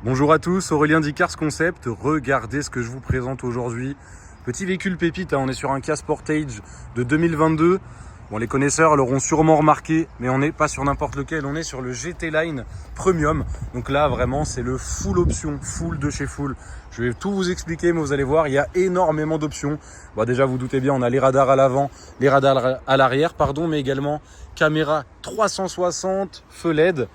Bonjour à tous, Aurélien d'Icars Concept. Regardez ce que je vous présente aujourd'hui. Petit véhicule pépite, on est sur un Kia Sportage de 2022. Bon, les connaisseurs l'auront sûrement remarqué, mais on n'est pas sur n'importe lequel, on est sur le GT Line Premium. Donc là, vraiment, c'est le full option, full de chez full. Je vais tout vous expliquer, mais vous allez voir, il y a énormément d'options. Bon, déjà, vous doutez bien, on a les radars à l'avant, les radars à l'arrière, mais également caméra 360, feu LED.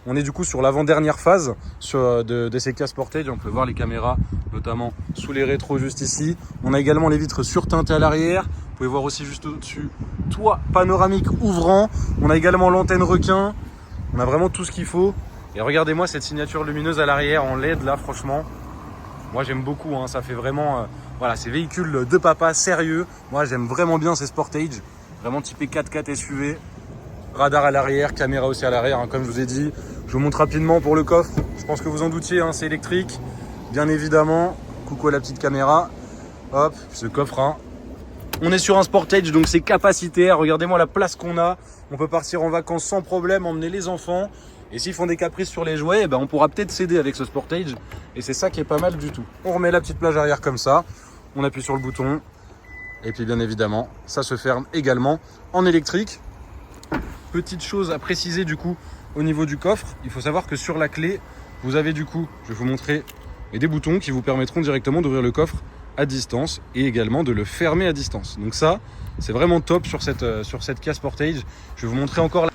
On est du coup sur l'avant-dernière phase de ces Kia Sportage. On peut voir les caméras, notamment sous les rétros juste ici. On a également les vitres surteintées à l'arrière. Vous pouvez voir aussi juste au-dessus, toit panoramique ouvrant. On a également l'antenne requin. On a vraiment tout ce qu'il faut. Et regardez-moi cette signature lumineuse à l'arrière en LED là, franchement. Moi j'aime beaucoup, ça fait vraiment, voilà, ces véhicules de papa sérieux. Moi j'aime vraiment bien ces Sportage, vraiment typé 4x4 SUV. Radar à l'arrière, caméra aussi à l'arrière, comme je vous ai dit. Je vous montre rapidement pour le coffre. Je pense que vous en doutiez, c'est électrique. Bien évidemment. Coucou à la petite caméra. Hop, ce coffre. On est sur un Sportage, donc c'est capacitaire. Regardez-moi la place qu'on a. On peut partir en vacances sans problème, emmener les enfants. Et s'ils font des caprices sur les jouets, on pourra peut-être s'aider avec ce Sportage. Et c'est ça qui est pas mal du tout. On remet la petite plage arrière comme ça. On appuie sur le bouton. Et puis bien évidemment, ça se ferme également en électrique. Petite chose à préciser du coup au niveau du coffre, il faut savoir que sur la clé, vous avez du coup, je vais vous montrer, des boutons qui vous permettront directement d'ouvrir le coffre à distance et également de le fermer à distance. Donc ça, c'est vraiment top sur cette Kia Sportage. Je vais vous montrer encore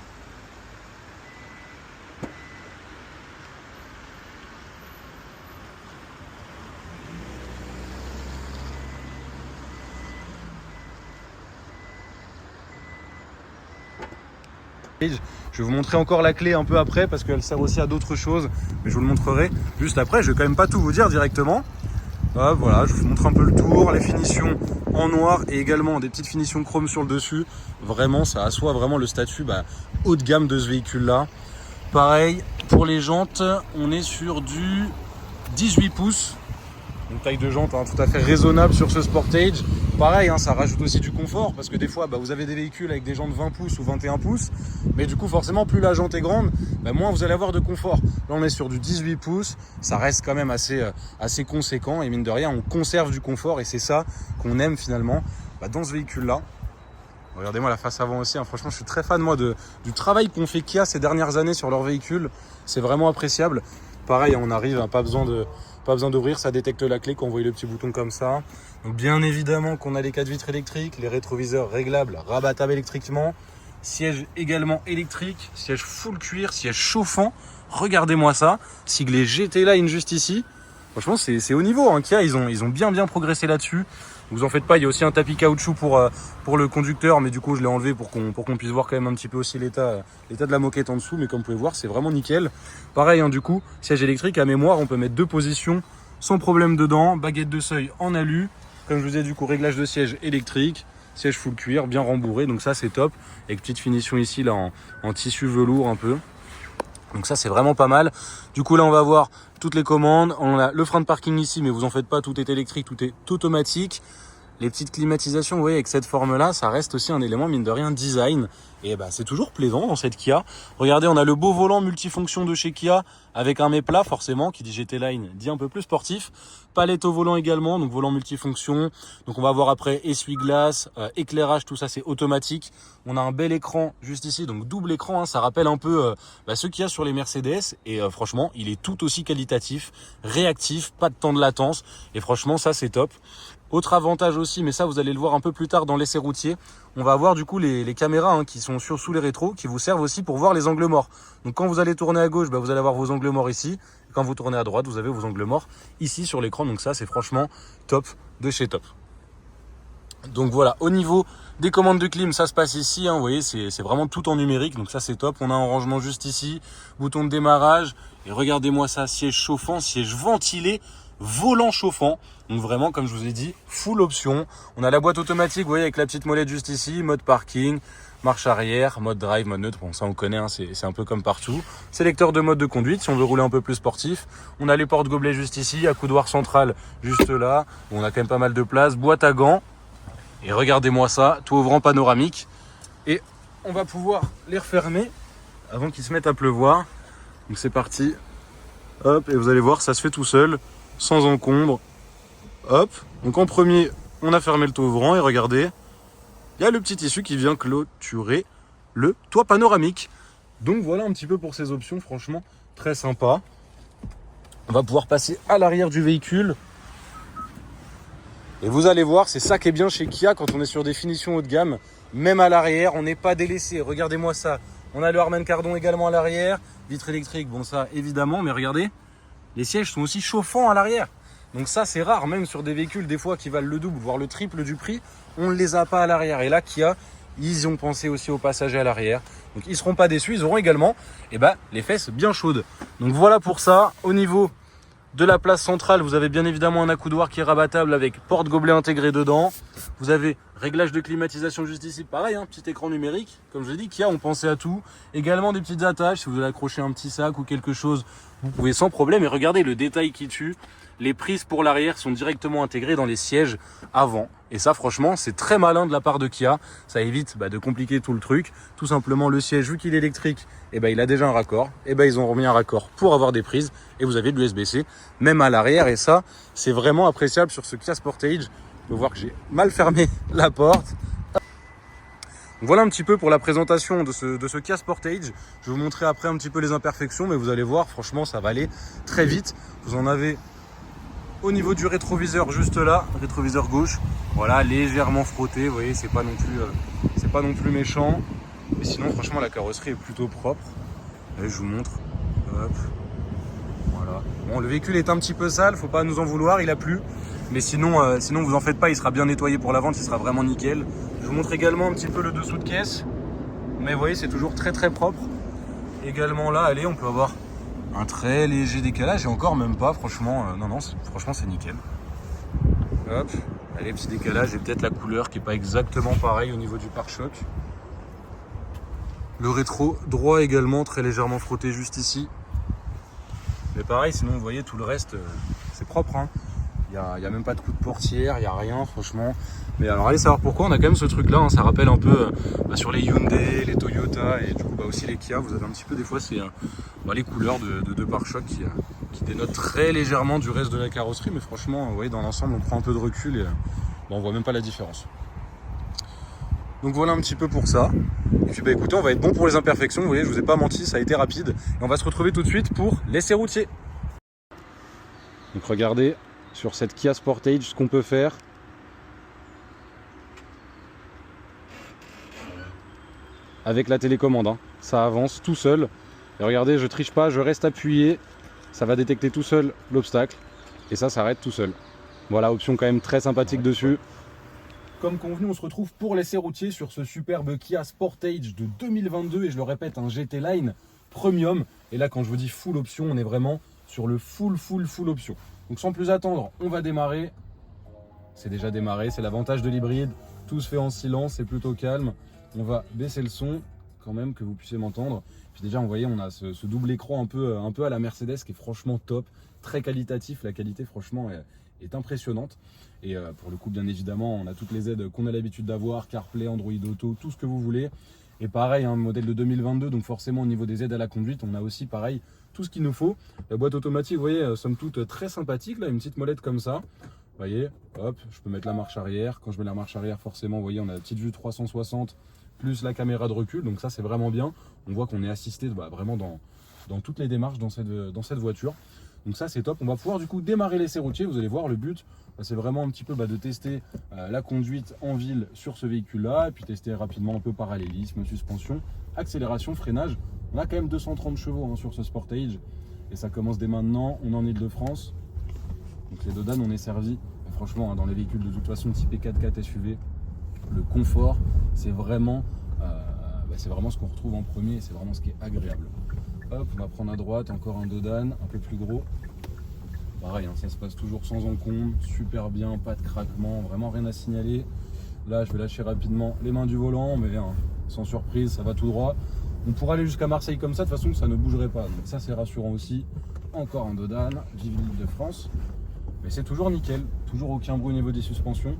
Je vais vous montrer encore la clé un peu après parce qu'elle sert aussi à d'autres choses, mais je vous le montrerai juste après. Je vais quand même pas tout vous dire directement. Voilà, je vous montre un peu le tour, les finitions en noir et également des petites finitions chrome sur le dessus. Vraiment, ça assoit vraiment le statut haut de gamme de ce véhicule-là. Pareil, pour les jantes, on est sur du 18 pouces. Une taille de jante tout à fait raisonnable sur ce Sportage. Pareil, ça rajoute aussi du confort parce que des fois, vous avez des véhicules avec des jantes 20 pouces ou 21 pouces. Mais du coup, forcément, plus la jante est grande, moins vous allez avoir de confort. Là, on est sur du 18 pouces. Ça reste quand même assez conséquent. Et mine de rien, on conserve du confort. Et c'est ça qu'on aime finalement dans ce véhicule-là. Regardez-moi la face avant aussi. Franchement, je suis très fan du travail qu'ont fait Kia ces dernières années sur leur véhicule. C'est vraiment appréciable. Pareil, on arrive, pas besoin d'ouvrir, ça détecte la clé quand vous voyez le petit bouton comme ça. Donc bien évidemment qu'on a les 4 vitres électriques, les rétroviseurs réglables, rabattables électriquement, siège également électrique, siège full cuir, siège chauffant. Regardez-moi ça, siglé GT Line juste ici. Franchement, c'est au niveau. Kia, ils ont bien progressé là-dessus. Vous en faites pas, il y a aussi un tapis caoutchouc pour le conducteur, mais du coup je l'ai enlevé pour qu'on puisse voir quand même un petit peu aussi l'état de la moquette en dessous, mais comme vous pouvez voir, c'est vraiment nickel. Pareil, du coup, siège électrique à mémoire, on peut mettre 2 positions sans problème dedans, baguette de seuil en alu, comme je vous ai dit, du coup réglage de siège électrique, siège full cuir, bien rembourré, donc ça c'est top, avec petite finition ici là en tissu velours un peu. Donc ça c'est vraiment pas mal. Du coup là on va voir toutes les commandes. On a le frein de parking ici, mais vous en faites pas, tout est électrique, tout est automatique. Les petites climatisations, vous voyez, avec cette forme-là, ça reste aussi un élément, mine de rien, design. Et c'est toujours plaisant dans cette Kia. Regardez, on a le beau volant multifonction de chez Kia, avec un mets-plat, forcément, qui dit GT Line, dit un peu plus sportif. Palette au volant également, donc volant multifonction. Donc on va voir après essuie-glace, éclairage, tout ça c'est automatique. On a un bel écran juste ici, donc double écran, ça rappelle un peu ce qu'il y a sur les Mercedes. Et franchement, il est tout aussi qualitatif, réactif, pas de temps de latence. Et franchement, ça c'est top. Autre avantage aussi, mais ça vous allez le voir un peu plus tard dans l'essai routier, on va avoir du coup les caméras qui sont sous les rétros, qui vous servent aussi pour voir les angles morts. Donc quand vous allez tourner à gauche, vous allez avoir vos angles morts ici. Et quand vous tournez à droite, vous avez vos angles morts ici sur l'écran. Donc ça c'est franchement top de chez top. Donc voilà, au niveau des commandes de clim, ça se passe ici, vous voyez, c'est vraiment tout en numérique, donc ça c'est top. On a un rangement juste ici, bouton de démarrage, et regardez-moi ça, siège chauffant, siège ventilé, volant chauffant. Donc vraiment, comme je vous ai dit, full option. On a la boîte automatique, vous voyez, avec la petite molette juste ici, mode parking, marche arrière, mode drive, mode neutre, bon ça on connaît, c'est un peu comme partout. Sélecteur de mode de conduite, si on veut rouler un peu plus sportif. On a les portes gobelets juste ici, accoudoir central juste là, où on a quand même pas mal de place, boîte à gants. Et regardez-moi ça, tout ouvrant panoramique. Et on va pouvoir les refermer avant qu'ils se mettent à pleuvoir. Donc c'est parti. Hop, et vous allez voir, ça se fait tout seul, sans encombre. Hop, donc en premier, on a fermé le toit ouvrant et regardez, il y a le petit tissu qui vient clôturer le toit panoramique. Donc voilà un petit peu pour ces options, franchement très sympa. On va pouvoir passer à l'arrière du véhicule. Et vous allez voir, c'est ça qui est bien chez Kia quand on est sur des finitions haut de gamme. Même à l'arrière, on n'est pas délaissé. Regardez-moi ça. On a le Harman Kardon également à l'arrière. Vitre électrique, bon ça évidemment, mais regardez, les sièges sont aussi chauffants à l'arrière. Donc ça c'est rare, même sur des véhicules des fois qui valent le double, voire le triple du prix, on ne les a pas à l'arrière. Et là Kia, ils ont pensé aussi aux passagers à l'arrière. Donc ils ne seront pas déçus, ils auront également les fesses bien chaudes. Donc voilà pour ça. Au niveau de la place centrale, vous avez bien évidemment un accoudoir qui est rabattable avec porte-gobelet intégré dedans. Vous avez réglage de climatisation juste ici, pareil, petit écran numérique. Comme je l'ai dit, Kia ont pensé à tout. Également des petites attaches, si vous voulez accrocher un petit sac ou quelque chose, vous pouvez sans problème. Et regardez le détail qui tue. Les prises pour l'arrière sont directement intégrées dans les sièges avant. Et ça, franchement, c'est très malin de la part de Kia. Ça évite de compliquer tout le truc. Tout simplement, le siège, vu qu'il est électrique, il a déjà un raccord. Ils ont remis un raccord pour avoir des prises. Et vous avez de l'USB-C, même à l'arrière. Et ça, c'est vraiment appréciable sur ce Kia Sportage. Vous pouvez voir que j'ai mal fermé la porte. Donc voilà un petit peu pour la présentation de ce Kia Sportage. Je vais vous montrer après un petit peu les imperfections. Mais vous allez voir, franchement, ça va aller très vite. Vous en avez au niveau du rétroviseur juste là, rétroviseur gauche, voilà, légèrement frotté, vous voyez, c'est pas non plus méchant. Mais sinon franchement la carrosserie est plutôt propre. Allez, je vous montre. Hop. Voilà. Bon, le véhicule est un petit peu sale, faut pas nous en vouloir, il a plu. Mais sinon vous en faites pas, il sera bien nettoyé pour la vente, il sera vraiment nickel. Je vous montre également un petit peu le dessous de caisse. Mais vous voyez, c'est toujours très très propre. Également là, allez, on peut avoir un très léger décalage et encore même pas, franchement, franchement c'est nickel. Hop, allez, petit décalage et peut-être la couleur qui est pas exactement pareil au niveau du pare-choc. Le rétro droit également très légèrement frotté juste ici. Mais pareil, sinon vous voyez tout le reste, c'est propre. Il n'y a même pas de coup de portière, il n'y a rien franchement. Mais alors allez savoir pourquoi, on a quand même ce truc là, ça rappelle un peu sur les Hyundai, les Toyota et du coup aussi les Kia, vous avez un petit peu des fois c'est les couleurs de pare-choc qui dénotent très légèrement du reste de la carrosserie. Mais franchement, vous voyez, dans l'ensemble on prend un peu de recul et on voit même pas la différence. Donc voilà un petit peu pour ça. Et puis écoutez, on va être bon pour les imperfections, vous voyez, je vous ai pas menti, ça a été rapide. Et on va se retrouver tout de suite pour l'essai routier. Donc regardez sur cette Kia Sportage ce qu'on peut faire. Avec la télécommande, ça avance tout seul. Et regardez, je triche pas, je reste appuyé, ça va détecter tout seul l'obstacle et ça s'arrête tout seul. Voilà, option quand même très sympathique dessus. Comme convenu, on se retrouve pour l'essai routier sur ce superbe Kia Sportage de 2022 et je le répète, un GT Line Premium. Et là, quand je vous dis full option, on est vraiment sur le full option. Donc sans plus attendre, on va démarrer. C'est déjà démarré, c'est l'avantage de l'hybride. Tout se fait en silence, c'est plutôt calme. On va baisser le son quand même, que vous puissiez m'entendre. Puis déjà, vous voyez, on a ce double écran un peu à la Mercedes qui est franchement top, très qualitatif. La qualité, franchement, est impressionnante. Et pour le coup, bien évidemment, on a toutes les aides qu'on a l'habitude d'avoir, CarPlay, Android Auto, tout ce que vous voulez. Et pareil, modèle de 2022, donc forcément, au niveau des aides à la conduite, on a aussi, pareil, tout ce qu'il nous faut. La boîte automatique, vous voyez, somme toute très sympathique, là, une petite molette comme ça. Vous voyez, hop, je peux mettre la marche arrière. Quand je mets la marche arrière, forcément, vous voyez, on a la petite vue 360 plus la caméra de recul. Donc ça, c'est vraiment bien. On voit qu'on est assisté vraiment dans toutes les démarches dans cette voiture. Donc ça, c'est top. On va pouvoir du coup démarrer l'essai routier. Vous allez voir, le but, c'est vraiment un petit peu de tester la conduite en ville sur ce véhicule-là. Et puis tester rapidement un peu parallélisme, suspension, accélération, freinage. On a quand même 230 chevaux sur ce Sportage. Et ça commence dès maintenant. On est en Ile-de-France. Donc les Dodan, on est servi. Et franchement, dans les véhicules de toute façon typés 4x4 SUV, le confort, c'est vraiment ce qu'on retrouve en premier. C'est vraiment ce qui est agréable. Hop, on va prendre à droite, encore un Dodan, un peu plus gros. Pareil, ça se passe toujours sans encombre, super bien, pas de craquement, vraiment rien à signaler. Là, je vais lâcher rapidement les mains du volant, mais sans surprise, ça va tout droit. On pourra aller jusqu'à Marseille comme ça, de toute façon, ça ne bougerait pas. Donc ça, c'est rassurant aussi. Encore un Dodan, vive l'Île-de-France. Mais c'est toujours nickel, toujours aucun bruit au niveau des suspensions.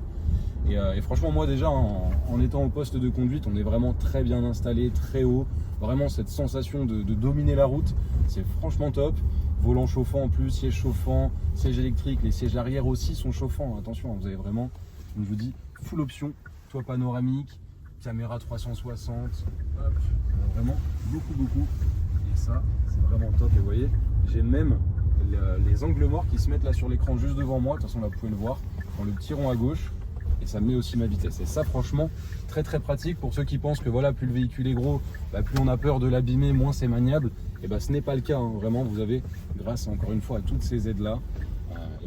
Et franchement, moi déjà, en étant au poste de conduite, on est vraiment très bien installé, très haut. Vraiment, cette sensation de dominer la route, c'est franchement top. Volant chauffant en plus, siège chauffant, siège électrique, les sièges arrière aussi sont chauffants. Attention, vous avez vraiment, comme je vous dis, full option, toit panoramique, caméra 360, hop, vraiment beaucoup. Et ça, c'est vraiment top. Et vous voyez, j'ai même les angles morts qui se mettent là sur l'écran juste devant moi. De toute façon, là, vous pouvez le voir, dans le petit rond à gauche. Et ça me met aussi ma vitesse. Et ça, franchement, très pratique pour ceux qui pensent que voilà, plus le véhicule est gros, plus on a peur de l'abîmer, moins c'est maniable. Et ce n'est pas le cas. Hein. Vraiment, vous avez, grâce encore une fois à toutes ces aides-là,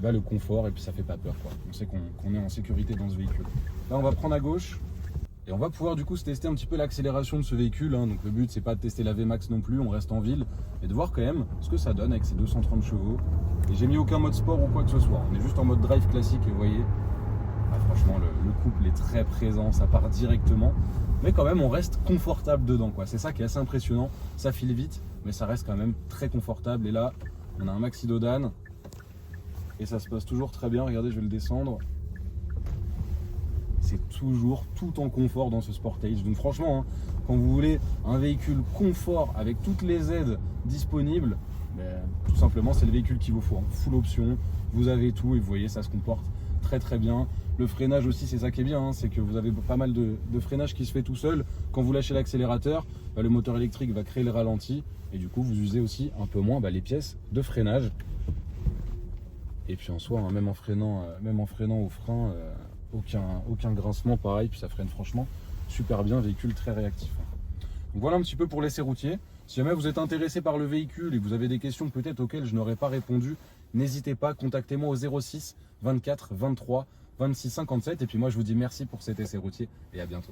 le confort et puis ça fait pas peur, quoi. On sait qu'on est en sécurité dans ce véhicule. Là, on va prendre à gauche et on va pouvoir du coup se tester un petit peu l'accélération de ce véhicule. Hein. Donc le but, c'est pas de tester la VMAX non plus, on reste en ville et de voir quand même ce que ça donne avec ces 230 chevaux. Et j'ai mis aucun mode sport ou quoi que ce soit. On est juste en mode drive classique et vous voyez. Franchement, le couple est très présent, ça part directement. Mais quand même, on reste confortable dedans, quoi. C'est ça qui est assez impressionnant. Ça file vite, mais ça reste quand même très confortable. Et là, on a un maxi d'Odane. Et ça se passe toujours très bien. Regardez, je vais le descendre. C'est toujours tout en confort dans ce Sportage. Donc franchement, hein, quand vous voulez un véhicule confort avec toutes les aides disponibles, tout simplement, c'est le véhicule qu'il vous faut. Hein. Full option, vous avez tout et vous voyez, ça se comporte très bien. Le freinage aussi, c'est ça qui est bien, hein, c'est que vous avez pas mal de freinage qui se fait tout seul. Quand vous lâchez l'accélérateur, le moteur électrique va créer le ralenti et du coup vous usez aussi un peu moins les pièces de freinage. Et puis en soi, hein, même en freinant au frein, aucun grincement, pareil, puis ça freine franchement super bien, véhicule très réactif. Donc voilà un petit peu pour l'essai routier. Si jamais vous êtes intéressé par le véhicule et que vous avez des questions peut-être auxquelles je n'aurais pas répondu, n'hésitez pas, contactez-moi au 06 24 23 26 57. Et puis moi je vous dis merci pour cet essai routier et à bientôt.